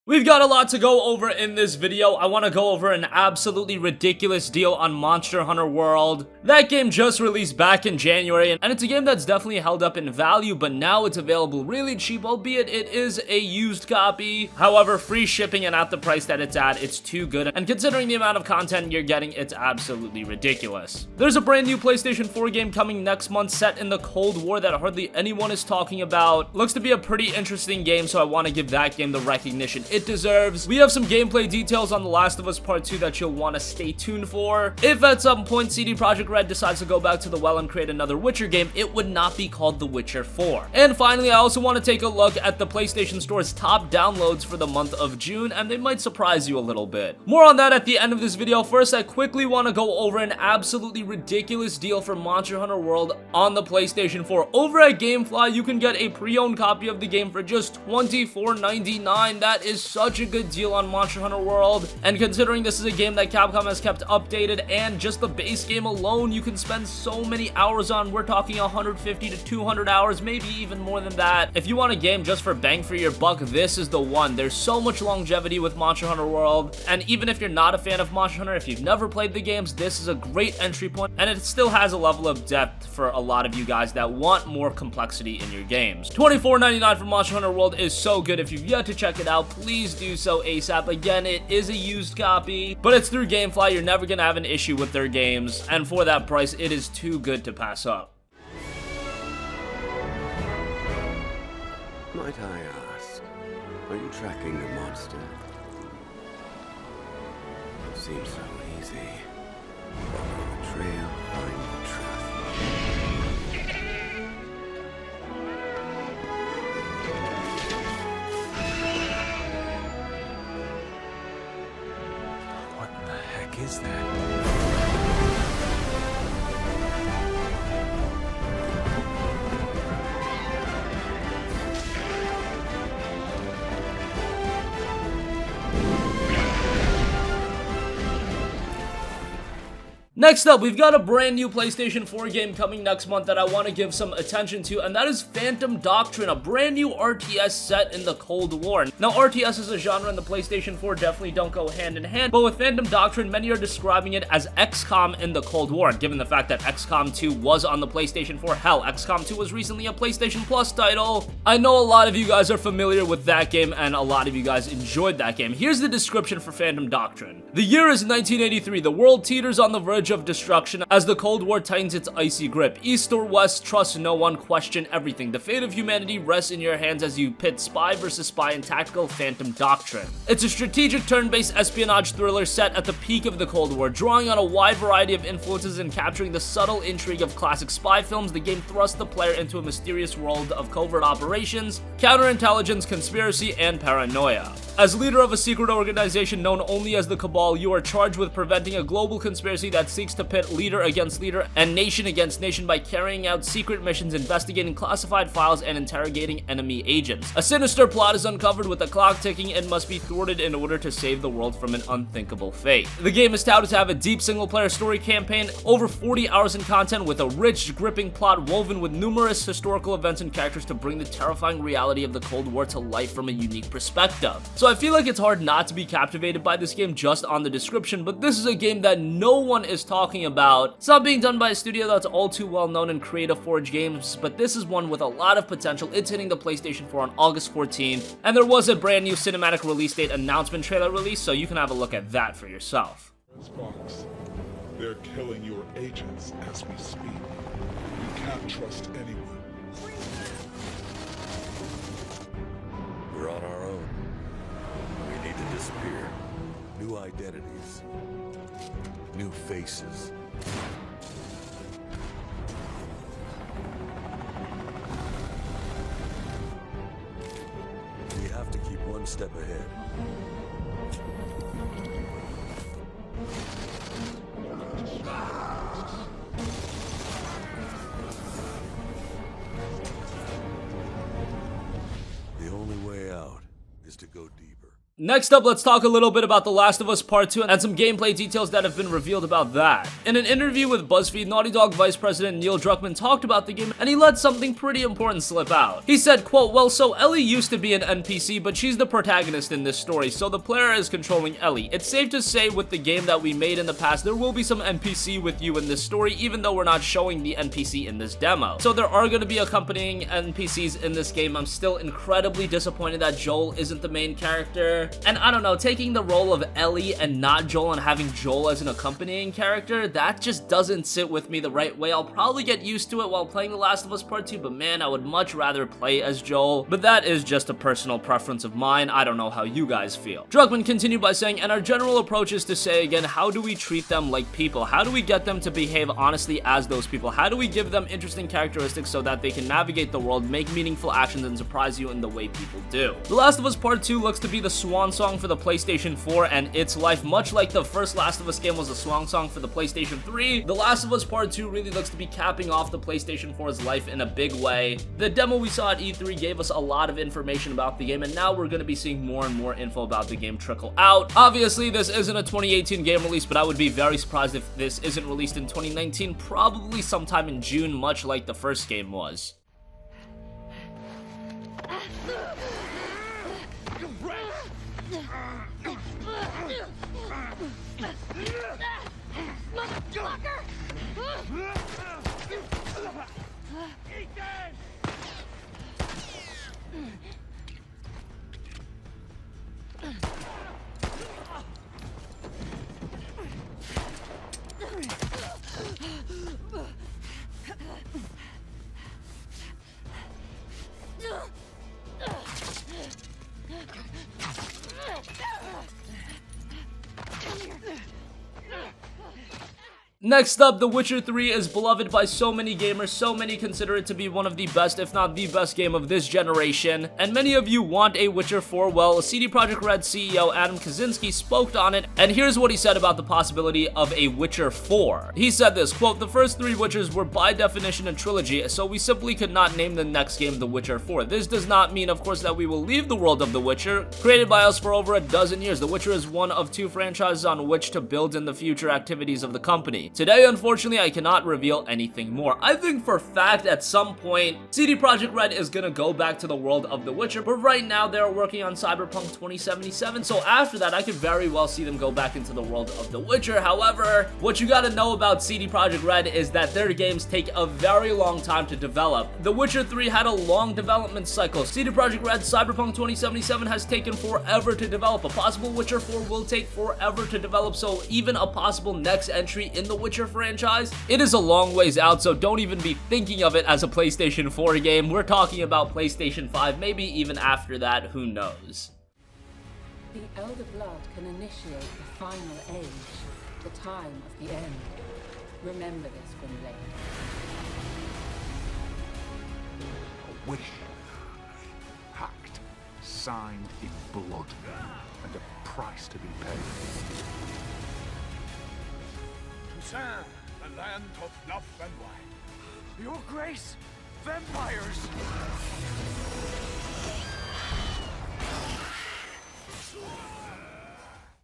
We've got a lot to go over in this video. I want to go over an absolutely ridiculous deal on Monster Hunter World. That game just released back in January, and it's a game that's definitely held up in value, but now it's available really cheap, albeit it is a used copy. However, free shipping and at the price that it's at, it's too good, and considering the amount of content you're getting, it's absolutely ridiculous. There's a brand new PlayStation 4 game coming next month set in the Cold War that hardly anyone is talking about. Looks to be a pretty interesting game, so I want to give that game the recognition it deserves. We have some gameplay details on The Last of Us Part 2 that you'll want to stay tuned for. If at some point CD Projekt Red decides to go back to the well and create another Witcher game, it would not be called The Witcher 4. And finally, I also want to take a look at the PlayStation Store's top downloads for the month of June, and they might surprise you a little bit. More on that at the end of this video. First, I quickly want to go over an absolutely ridiculous deal for Monster Hunter World on the PlayStation 4. Over at GameFly, you can get a pre-owned copy of the game for just $24.99. That is such a good deal on Monster Hunter World, and considering this is a game that Capcom has kept updated, and just the base game alone you can spend so many hours on. We're talking 150 to 200 hours, maybe even more than that. If you want a game just for bang for your buck, this is the one. There's so much longevity with Monster Hunter World, and even if you're not a fan of Monster Hunter, if you've never played the games, this is a great entry point, and it still has a level of depth for a lot of you guys that want more complexity in your games. $24.99 for Monster Hunter World is so good. If you've yet to check it out, please do so ASAP. Again, it is a used copy, but it's through GameFly. You're never gonna have an issue with their games, and for that price, it is too good to pass up. Might I ask, are you tracking the monster? It seems so easy. Follow the trail, find the truth. What the heck is that? Next up, we've got a brand new PlayStation 4 game coming next month that I want to give some attention to, and that is Phantom Doctrine, a brand new RTS set in the Cold War. Now, RTS as a genre and the PlayStation 4 definitely don't go hand in hand, but with Phantom Doctrine, many are describing it as XCOM in the Cold War, given the fact that XCOM 2 was on the PlayStation 4. Hell, XCOM 2 was recently a PlayStation Plus title. I know a lot of you guys are familiar with that game, and a lot of you guys enjoyed that game. Here's the description for Phantom Doctrine. The year is 1983. The world teeters on the verge of destruction as the Cold War tightens its icy grip. East or west, trust no one, question everything. The fate of humanity rests in your hands as you pit spy versus spy in tactical Phantom Doctrine. It's a strategic turn-based espionage thriller set at the peak of the Cold War, drawing on a wide variety of influences and capturing the subtle intrigue of classic spy films. The game thrusts the player into a mysterious world of covert operations, counterintelligence, conspiracy, and paranoia. As leader of a secret organization known only as the Cabal, you are charged with preventing a global conspiracy that seeks to pit leader against leader and nation against nation by carrying out secret missions, investigating classified files, and interrogating enemy agents. A sinister plot is uncovered with the clock ticking and must be thwarted in order to save the world from an unthinkable fate. The game is touted to have a deep single-player story campaign, over 40 hours in content with a rich, gripping plot woven with numerous historical events and characters to bring the terrifying reality of the Cold War to life from a unique perspective. So I feel like it's hard not to be captivated by this game just on the description, but this is a game that no one is talking about. It's not being done by a studio that's all too well known in Creative Forge Games, but this is one with a lot of potential. It's hitting the PlayStation 4 on August 14th, and there was a brand new cinematic release date announcement trailer release, so you can have a look at that for yourself. Box. They're killing your agents as we speak. You can't trust anyone. We're on our own. We need to disappear. New identities. New faces. We have to keep one step ahead. The only way out is to go deeper. Next up, let's talk a little bit about The Last of Us Part 2 and some gameplay details that have been revealed about that. In an interview with BuzzFeed, Naughty Dog Vice President Neil Druckmann talked about the game, and he let something pretty important slip out. He said, quote, "Well, so Ellie used to be an NPC, but she's the protagonist in this story, so the player is controlling Ellie. It's safe to say with the game that we made in the past, there will be some NPC with you in this story, even though we're not showing the NPC in this demo. So there are going to be accompanying NPCs in this game. I'm still incredibly disappointed that Joel isn't the main character. And I don't know, taking the role of Ellie and not Joel and having Joel as an accompanying character, that just doesn't sit with me the right way. I'll probably get used to it while playing The Last of Us Part 2, but man, I would much rather play as Joel. But that is just a personal preference of mine. I don't know how you guys feel." Druckmann continued by saying, "And our general approach is to say again, how do we treat them like people? How do we get them to behave honestly as those people? How do we give them interesting characteristics so that they can navigate the world, make meaningful actions, and surprise you in the way people do?" The Last of Us Part 2 looks to be the swan song for the PlayStation 4 and its life, much like the first Last of Us game was a swan song for the PlayStation 3. The Last of Us Part 2 really looks to be capping off the PlayStation 4's life in a big way. The demo we saw at E3 gave us a lot of information about the game, and now we're going to be seeing more and more info about the game trickle out. Obviously, this isn't a 2018 game release, but I would be very surprised if this isn't released in 2019, probably sometime in June, much like the first game was. Next up, The Witcher 3 is beloved by so many gamers, so many consider it to be one of the best, if not the best game of this generation, and many of you want a Witcher 4. Well, CD Projekt Red CEO Adam Kaczynski spoke on it, and here's what he said about the possibility of a Witcher 4. He said this, quote, "The first 3 Witchers were by definition a trilogy, so we simply could not name the next game The Witcher 4. This does not mean, of course, that we will leave the world of The Witcher, created by us for over a dozen years. The Witcher is one of 2 franchises on which to build in the future activities of the company. Today, unfortunately, I cannot reveal anything more." I think for fact at some point, CD Projekt Red is gonna go back to the world of The Witcher, but right now they're working on Cyberpunk 2077, so after that, I could very well see them go back into the world of The Witcher. However, what you gotta know about CD Projekt Red is that their games take a very long time to develop. The Witcher 3 had a long development cycle. CD Projekt Red's Cyberpunk 2077 has taken forever to develop. A possible Witcher 4 will take forever to develop, so even a possible next entry in the Witcher franchise, it is a long ways out, so don't even be thinking of it as a PlayStation 4 game. We're talking about PlayStation 5, maybe even after that, who knows. The Elder Blood can initiate the final age, the time of the end. Remember this, Gwynplaine. A wish. Pact. Signed in blood. And a price to be paid. Toussaint, the land of love and wine. Your Grace! Vampires!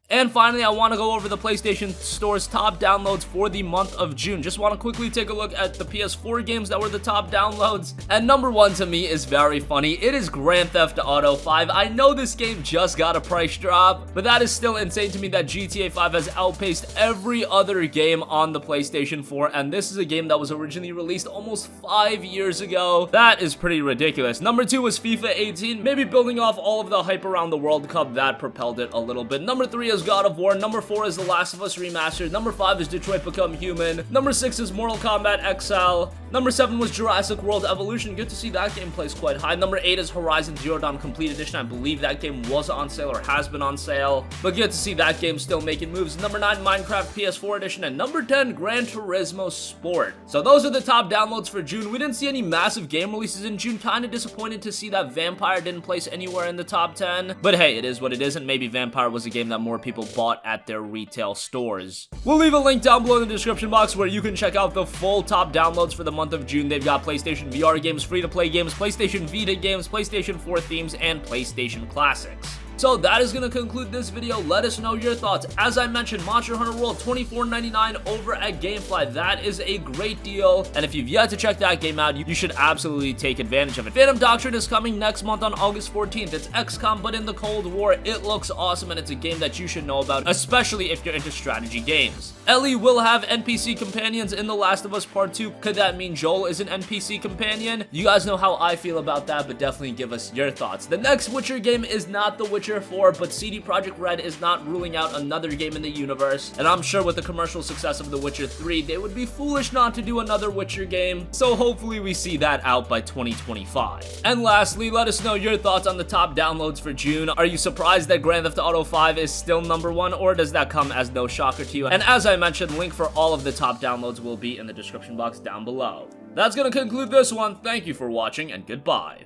And finally, I want to go over the PlayStation Store's top downloads for the month of June. Just want to quickly take a look at the PS4 games that were the top downloads. And number 1 to me is very funny. It is Grand Theft Auto 5. I know this game just got a price drop, but that is still insane to me that GTA 5 has outpaced every other game on the PlayStation 4. And this is a game that was originally released almost 5 years ago. That is pretty ridiculous. Number 2 was FIFA 18. Maybe building off all of the hype around the World Cup, that propelled it a little bit. Number 3 is God of War. Number 4 is The Last of Us Remastered. Number 5 is Detroit Become Human. Number 6 is Mortal Kombat XL. Number 7 was Jurassic World Evolution. Good to see that game plays quite high. Number 8 is Horizon Zero Dawn Complete Edition. I believe that game was on sale or has been on sale, but good to see that game still making moves. Number 9, Minecraft PS4 Edition. And number 10, Gran Turismo Sport. So those are the top downloads for June. We didn't see any massive game releases in June. Kind of disappointed to see that Vampire didn't place anywhere in the top 10, but hey, it is what it is, and maybe Vampire was a game that more people bought at their retail stores. We'll leave a link down below in the description box where you can check out the full top downloads for the month of June. They've got PlayStation VR games, free-to-play games, PlayStation Vita games, PlayStation 4 themes, and PlayStation Classics. So that is gonna conclude this video. Let us know your thoughts. As I mentioned, Monster Hunter World $24.99 over at GameFly. That is a great deal, and if you've yet to check that game out, you should absolutely take advantage of it. Phantom Doctrine is coming next month on August 14th. It's XCOM, but in the Cold War. It looks awesome, and it's a game that you should know about, especially if you're into strategy games. Ellie will have NPC companions in The Last of Us Part 2. Could that mean Joel is an NPC companion? You guys know how I feel about that, but definitely give us your thoughts. The next Witcher game is not The Witcher 4, but CD Projekt Red is not ruling out another game in the universe, and I'm sure with the commercial success of The Witcher 3, they would be foolish not to do another Witcher game, so hopefully we see that out by 2025. And lastly, let us know your thoughts on the top downloads for June. Are you surprised that Grand Theft Auto 5 is still #1, or does that come as no shocker to you? And as I mentioned, link for all of the top downloads will be in the description box down below. That's gonna conclude this one. Thank you for watching, and goodbye.